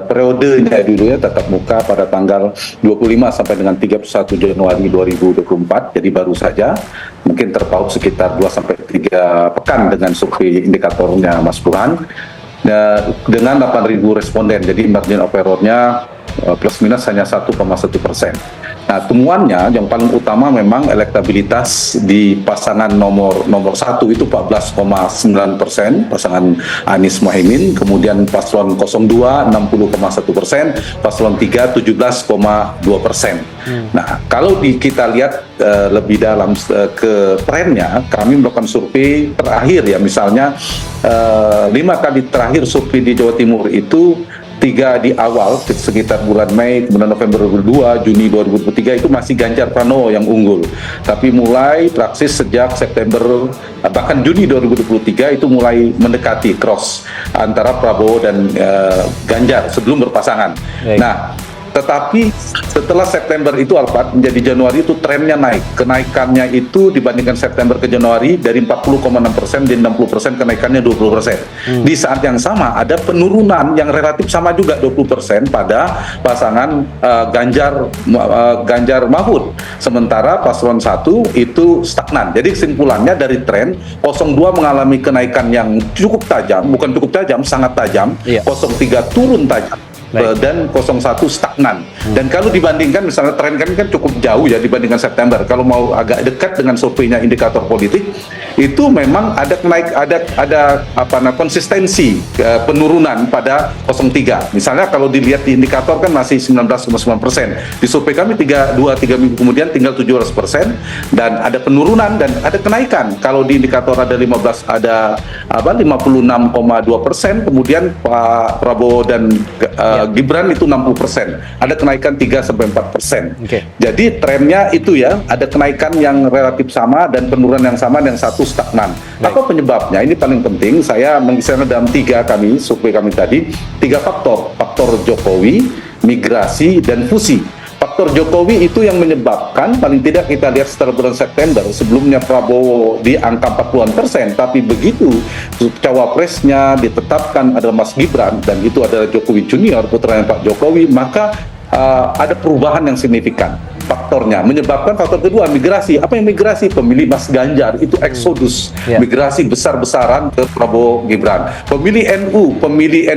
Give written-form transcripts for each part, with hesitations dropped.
periodenya dulu ya tatap muka pada tanggal 25 sampai dengan 31 Januari 2024, jadi baru saja mungkin terpaut sekitar 2 sampai 3 pekan dengan survei indikatornya Mas Burhan. Dengan 8.000 responden, jadi margin of error-nya plus minus hanya 1,1%. Nah, temuannya yang paling utama memang elektabilitas di pasangan nomor 1 itu 14,9%, pasangan Anies Mohaimin, kemudian paslon 02 60,1%, paslon 3 17,2%. Nah, kalau kita lihat lebih dalam ke trennya, kami melakukan survei terakhir ya, misalnya 5 kali terakhir survei di Jawa Timur itu 3 di awal sekitar bulan Mei, kemudian November 2022, Juni 2023 itu masih Ganjar Pranowo yang unggul. Tapi mulai praksis sejak September bahkan Juni 2023 itu mulai mendekati cross antara Prabowo dan Ganjar sebelum berpasangan. Baik. Nah, tetapi setelah September itu Alphard menjadi Januari itu trennya naik. Kenaikannya itu dibandingkan September ke Januari dari 40,6% dan 60% kenaikannya 20%. Di saat yang sama ada penurunan yang relatif sama juga 20% pada pasangan Ganjar Mahfud. Sementara paslon 1 itu stagnan. Jadi kesimpulannya dari tren 02 mengalami kenaikan yang cukup tajam, bukan cukup tajam, sangat tajam. 03 turun tajam. Baik. Dan 01 stagnan. Dan kalau dibandingkan misalnya tren kan cukup jauh ya dibandingkan September. Kalau mau agak dekat dengan surveinya indikator politik, itu memang ada konsistensi penurunan pada 03. Misalnya kalau dilihat di indikator kan masih 19,9%. Di survei kami 3 minggu kemudian tinggal 17% dan ada penurunan dan ada kenaikan. Kalau di indikator ada 56,2%, kemudian Pak Prabowo dan Gibran itu 60%, ada kenaikan 3-4%. Jadi trennya itu ya, ada kenaikan yang relatif sama dan penurunan yang sama, dan satu stagnan. Apa penyebabnya? Ini paling penting. Saya mengisahkan dalam survei kami tadi, 3 faktor. Faktor Jokowi, migrasi, dan fusi. Faktor Jokowi itu yang menyebabkan, paling tidak kita lihat setelah bulan September, sebelumnya Prabowo di angka 40%, tapi begitu cawapresnya ditetapkan adalah Mas Gibran, dan itu adalah Jokowi Junior, putranya Pak Jokowi, maka ada perubahan yang signifikan. Faktornya menyebabkan faktor kedua, migrasi. Apa yang migrasi? Pemilih Mas Ganjar itu eksodus, migrasi besar-besaran ke Prabowo Gibran. Pemilih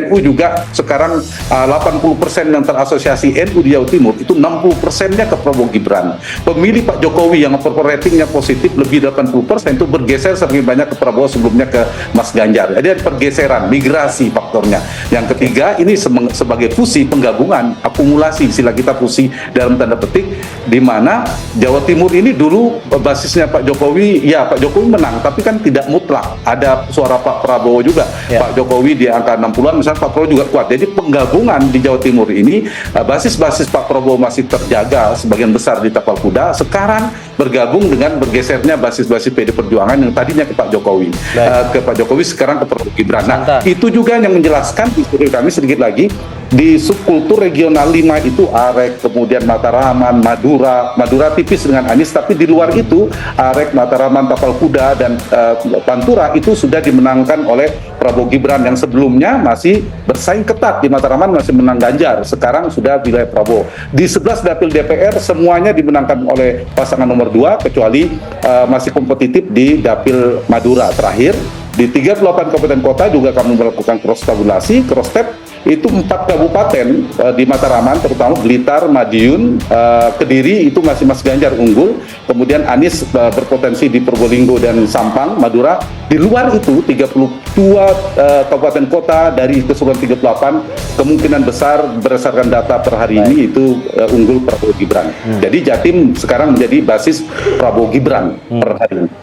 NU juga sekarang 80% yang terasosiasi NU di Jawa Timur itu 60%-nya ke Prabowo Gibran. Pemilih Pak Jokowi yang approval ratingnya positif lebih 80% itu bergeser semakin banyak ke Prabowo, sebelumnya ke Mas Ganjar. Jadi ada pergeseran, migrasi faktornya. Yang ketiga ini sebagai fusi, penggabungan, akumulasi, istilah kita fusi dalam tanda petik, di mana Jawa Timur ini dulu basisnya Pak Jokowi, ya Pak Jokowi menang, tapi kan tidak mutlak. Ada suara Pak Prabowo juga. Pak Jokowi di angka 60-an, misalnya Pak Prabowo juga kuat. Jadi penggabungan di Jawa Timur ini, basis-basis Pak Prabowo masih terjaga sebagian besar di tapal kuda, sekarang bergabung dengan bergesernya basis-basis PD Perjuangan yang tadinya ke Pak Jokowi. Ke Pak Jokowi sekarang ke Prabowo Gibran. Nah, itu juga yang menjelaskan di survei kami sedikit lagi, di subkultur regional 5 itu Arek, kemudian Mataraman, Madura tipis dengan Anies, tapi di luar itu Arek, Mataraman, Tapal Kuda, dan Pantura itu sudah dimenangkan oleh Prabowo Gibran, yang sebelumnya masih bersaing ketat. Di Mataraman masih menang Ganjar, sekarang sudah wilayah Prabowo. Di 11 dapil DPR semuanya dimenangkan oleh pasangan nomor 2, kecuali masih kompetitif di dapil Madura terakhir. Di 38 kabupaten kota juga kami melakukan cross tabulasi, cross step. Itu 4 kabupaten di Mataraman, terutama Blitar, Madiun, Kediri, itu masih Mas Ganjar unggul. Kemudian Anies berpotensi di Probolinggo dan Sampang, Madura. Di luar itu 32 kabupaten kota dari keseluruhan 38, kemungkinan besar berdasarkan data per hari ini itu unggul Prabowo Gibran. Jadi Jatim sekarang menjadi basis Prabowo Gibran per hari ini.